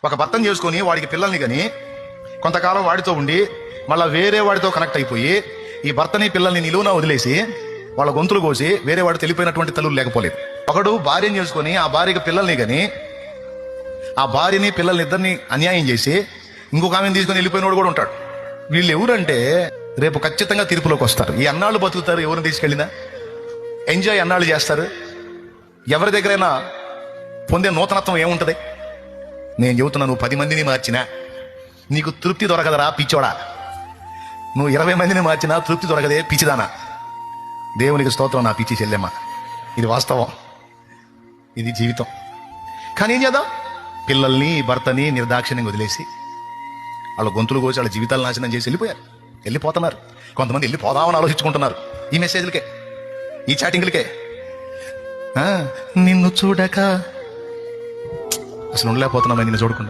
ఒక భర్తను చేసుకొని వాడికి పిల్లల్ని కానీ కొంతకాలం వాడితో ఉండి మళ్ళా వేరే వాడితో కనెక్ట్ అయిపోయి ఈ భర్తని పిల్లల్ని నిలువున వదిలేసి వాళ్ళ గొంతులు కోసి వేరే వాడు తెలిపోయినటువంటి తల్లులు లేకపోలేదు. ఒకడు భార్యను చేసుకొని ఆ భార్యకి పిల్లల్ని కానీ ఆ భార్యని పిల్లల్ని ఇద్దరిని అన్యాయం చేసి ఇంకొక ఆమెను తీసుకొని వెళ్ళిపోయినోడు కూడా ఉంటాడు. వీళ్ళు ఎవరంటే రేపు ఖచ్చితంగా తీర్పులోకి వస్తారు. ఈ అన్నాళ్ళు బతుకుతారు, ఎవరిని తీసుకెళ్ళినా ఎంజాయ్ అన్నాళ్ళు చేస్తారు. ఎవరి దగ్గరైనా పొందే నూతనత్వం ఏముంటది? నేను చెబుతున్నా, నువ్వు 10 మందిని మార్చినా నీకు తృప్తి దొరకదరా పిచ్చోడా. నువ్వు 20 మందిని మార్చినా తృప్తి దొరకదే పిచ్చిదానా. దేవునికి స్తోత్రం నా పిచ్చి చెల్లెమ్మ, ఇది వాస్తవం, ఇది జీవితం. కానీ ఏం చేద్దాం? పిల్లల్ని భర్తని నిర్దాక్షిణ్యంగా వదిలేసి వాళ్ళ గొంతులు కోసి వాళ్ళ జీవితాలు నాశనం చేసి వెళ్ళిపోతున్నారు. కొంతమంది వెళ్ళిపోదామని ఆలోచించుకుంటున్నారు ఈ మెసేజ్లకే, ఈ చాటింగ్లకే. నిన్ను చూడక అసలు ఉండలేకపోతున్నామని నిన్ను చూడకుండా.